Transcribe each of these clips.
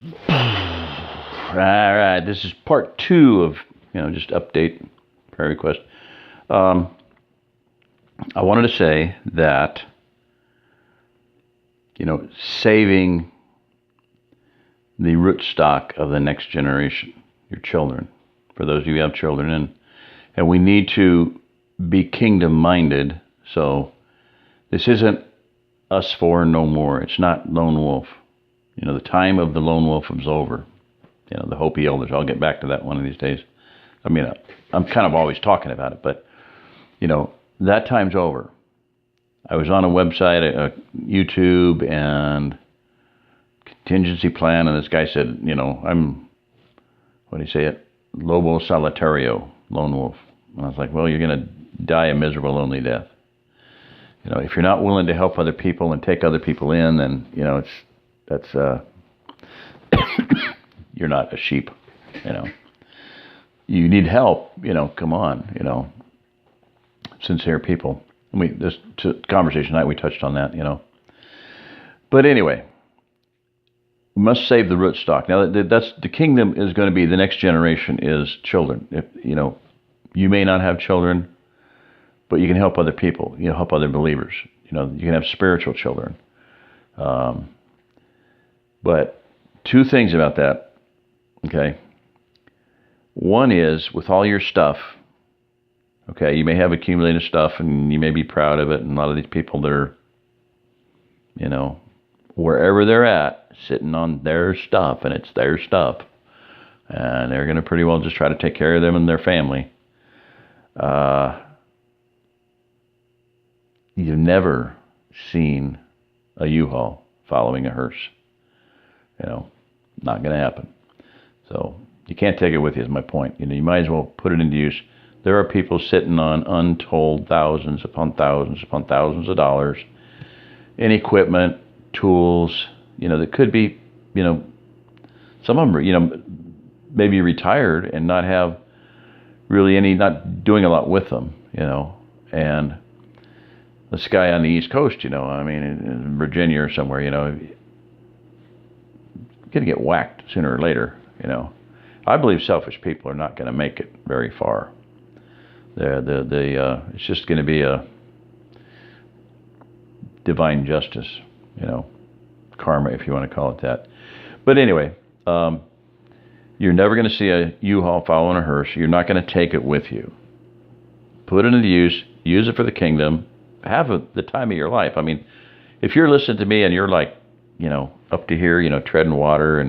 All right, this is part two of just update prayer request. Um, I wanted to say that saving the rootstock of the next generation, your children, for those of you who have children, and we need to be kingdom minded. So this isn't us four and no more. It's not lone wolf. The time of the lone wolf is over. The Hopi elders. I'll get back to that one of these days. I mean, I'm kind of always talking about it, but that time's over. I was on a website, YouTube, and contingency plan, and this guy said, I'm, what do you say it? Lobo solitario, lone wolf. And I was like, well, you're going to die a miserable, lonely death. If you're not willing to help other people and take other people in, then that's you're not a sheep. You need help. Come on. Sincere people. This conversation tonight we touched on that. But anyway, we must save the rootstock. Now that's the kingdom is going to be the next generation is children. If you may not have children, but you can help other people. Help other believers. You can have spiritual children. But two things about that. Okay. One is with all your stuff. Okay, you may have accumulated stuff and you may be proud of it. And a lot of these people that are, wherever they're at, sitting on their stuff, and it's their stuff, and they're going to pretty well just try to take care of them and their family. You've never seen a U-Haul following a hearse. Not going to happen. So you can't take it with you is my point. You might as well put it into use. There are people sitting on untold thousands upon thousands upon thousands of dollars in equipment, tools, that could be, some of them, maybe retired and not have really not doing a lot with them, and this guy on the East Coast, in Virginia or somewhere, going to get whacked sooner or later, I believe selfish people are not going to make it very far. It's just going to be a divine justice, karma, if you want to call it that. But anyway, you're never going to see a U-Haul following a hearse. You're not going to take it with you. Put it into use it for the kingdom, have the time of your life. I mean, if you're listening to me and you're like, up to here, treading water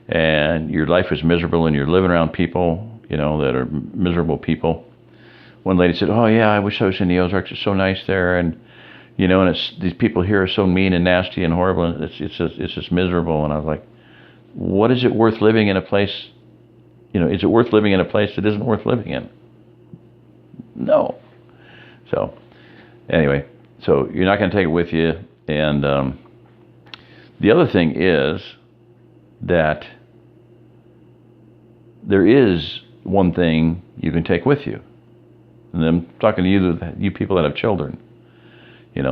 and your life is miserable and you're living around people, that are miserable people. One lady said, "Oh yeah, I wish I was in the Ozarks. It's so nice there, and and these people here are so mean and nasty and horrible, and it's just miserable." And I was like, "What is it worth living in a place? Is it worth living in a place that isn't worth living in?" No. So anyway, so you're not going to take it with you, and the other thing is that there is one thing you can take with you. And I'm talking to you people that have children.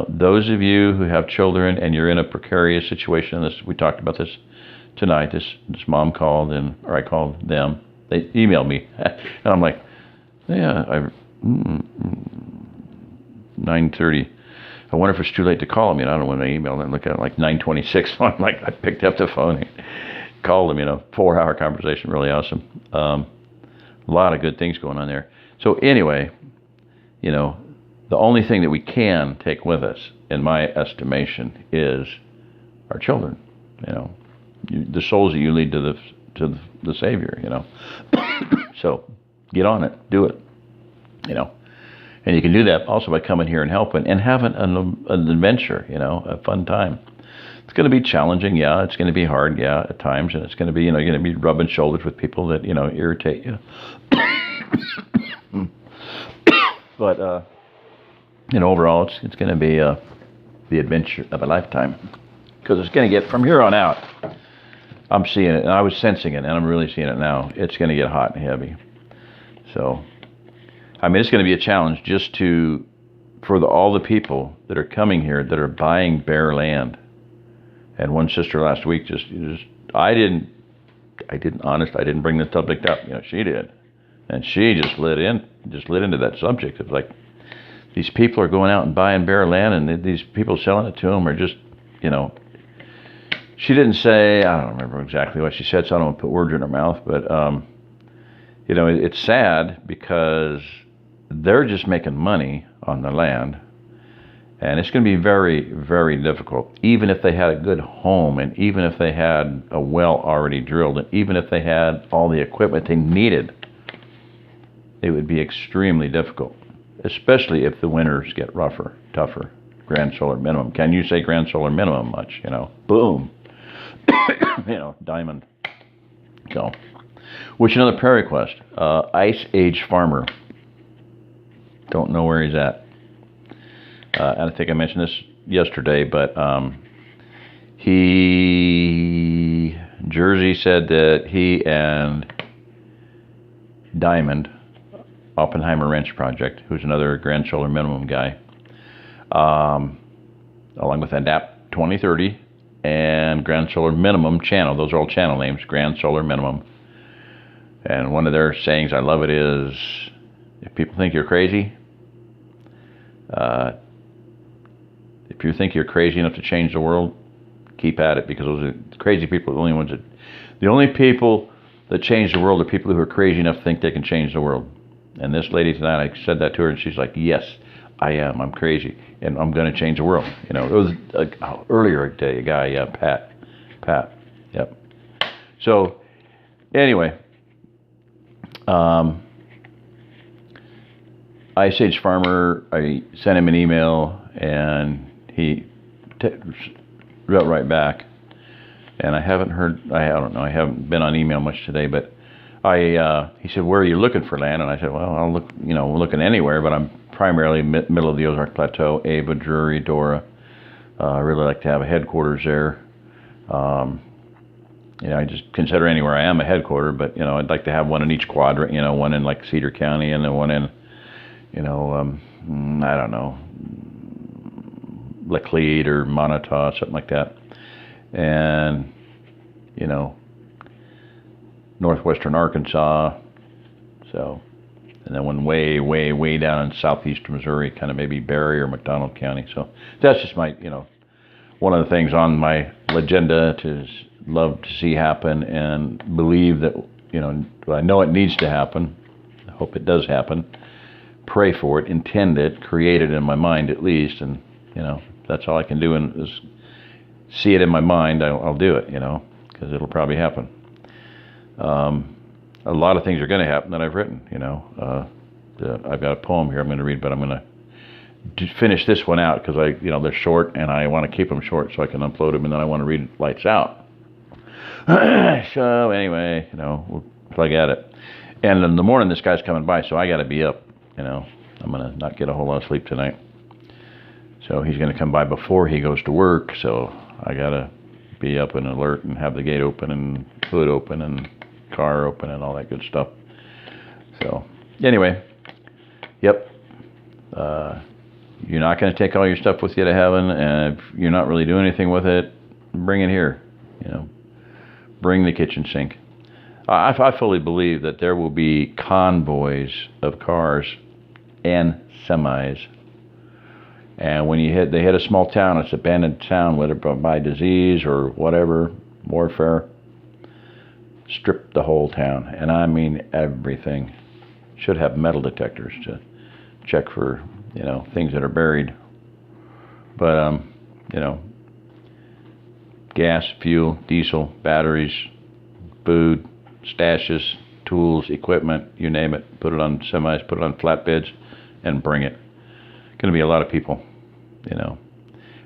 Those of you who have children and you're in a precarious situation. We talked about this tonight. This mom called or I called them. They emailed me, and I'm like, yeah, 9:30. I wonder if it's too late to call them. I don't know when they emailed and look at it like 9:26. So I'm like, I picked up the phone, called them. 4-hour conversation, really awesome. A lot of good things going on there. So anyway. The only thing that we can take with us, in my estimation, is our children. The souls that you lead to the Savior. So get on it, do it. And you can do that also by coming here and helping and having an adventure. A fun time. It's going to be challenging, yeah. It's going to be hard, yeah, at times, and it's going to be, you're going to be rubbing shoulders with people that irritate you. But overall, it's going to be the adventure of a lifetime, because it's going to get from here on out. I'm seeing it, and I was sensing it, and I'm really seeing it now. It's going to get hot and heavy. So, it's going to be a challenge just for all the people that are coming here that are buying bare land. And one sister last week just I didn't I didn't bring the subject up. She did, and she just lit into that subject. It's like these people are going out and buying bare land, and these people selling it to them are just, She didn't say, I don't remember exactly what she said, so I don't want to put words in her mouth, but it's sad because they're just making money on the land. And it's going to be very, very difficult, even if they had a good home, and even if they had a well already drilled, and even if they had all the equipment they needed, it would be extremely difficult, especially if the winters get rougher, tougher. Grand solar minimum. Can you say grand solar minimum much? Boom. Diamond. So, which another prayer request. Ice Age Farmer. Don't know where he's at. And I think I mentioned this yesterday, but Jersey said that he and Diamond, Oppenheimer Ranch Project, who's another Grand Solar Minimum guy, along with ADAPT 2030 and Grand Solar Minimum Channel, those are all channel names, Grand Solar Minimum. And one of their sayings, I love it, is, if people think you're crazy, if you think you're crazy enough to change the world, keep at it, because those are crazy people. The only people that change the world are people who are crazy enough to think they can change the world. And this lady tonight, I said that to her, and she's like, yes, I am. I'm crazy, and I'm going to change the world. It was earlier today, a guy, Pat. Yep. So, anyway, Ice Age Farmer, I sent him an email, and he wrote right back. And I haven't heard, I don't know, I haven't been on email much today, but he said, where are you looking for land? And I said, well, I'll look, looking anywhere, but I'm primarily middle of the Ozark Plateau, Ava, Drury, Dora. I really like to have a headquarters there. I just consider anywhere I am a headquarter, but, I'd like to have one in each quadrant, one in like Cedar County, and then one in, I don't know, Laclede or Montauk, something like that. And, northwestern Arkansas. So, and then one way, way, way down in southeastern Missouri, kind of maybe Berry or McDonald County. So that's just my, one of the things on my agenda to love to see happen, and believe that, I know it needs to happen. I hope it does happen. Pray for it, intend it, create it in my mind at least, and, that's all I can do, and is see it in my mind. I'll do it, because it'll probably happen. A lot of things are going to happen that I've written, I've got a poem here I'm going to read, but I'm going to finish this one out because they're short, and I want to keep them short so I can upload them, and then I want to read lights out. So anyway, we'll plug at it. And in the morning, this guy's coming by, so I got to be up, I'm going to not get a whole lot of sleep tonight. So he's going to come by before he goes to work, so I got to be up and alert and have the gate open and hood open and car open and all that good stuff. So anyway, yep. You're not going to take all your stuff with you to heaven, and if you're not really doing anything with it, bring it here. Bring the kitchen sink. I fully believe that there will be convoys of cars and semis. And when they hit a small town, it's an abandoned town, whether by disease or whatever, warfare, strip the whole town. And I mean everything. Should have metal detectors to check for, things that are buried. But, gas, fuel, diesel, batteries, food, stashes, tools, equipment, you name it. Put it on semis, put it on flatbeds, and bring it. Going to be a lot of people,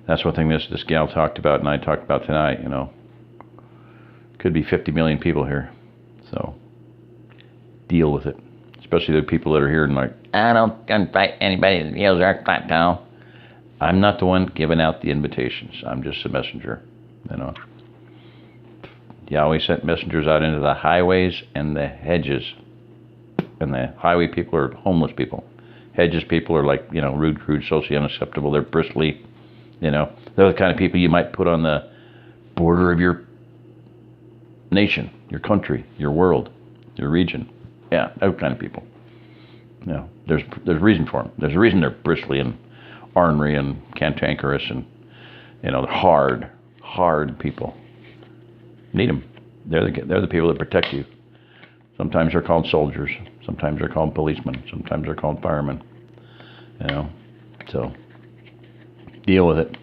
That's one thing this gal talked about and I talked about tonight, Could be 50 million people here. So, deal with it. Especially the people that are here and like, I don't invite anybody to the Ozark Plateau. I'm not the one giving out the invitations. I'm just a messenger, Yahweh sent messengers out into the highways and the hedges. And the highway people are homeless people. Hedges people are like, rude, crude, socially unacceptable. They're bristly, They're the kind of people you might put on the border of your nation, your country, your world, your region. Yeah, those kind of people. You know, there's a reason for them. There's a reason they're bristly and ornery and cantankerous and, you know, they're hard people. Need them. They're the people that protect you. Sometimes they're called soldiers. Sometimes they're called policemen. Sometimes they're called firemen. You know, so deal with it.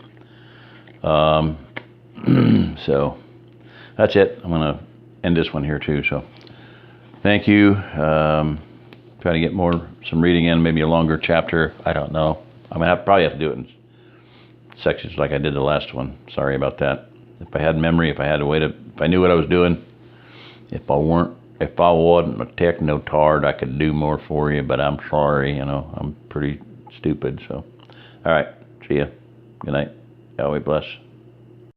So that's it. I'm gonna end this one here too. So thank you. Try to get some reading in, maybe a longer chapter. I don't know. I'm gonna probably have to do it in sections like I did the last one. Sorry about that. If I had memory, if I knew what I was doing, if I wasn't a techno-tard, I could do more for you, but I'm sorry, you know, I'm pretty stupid, so. All right, see ya. Good night. Yahweh bless.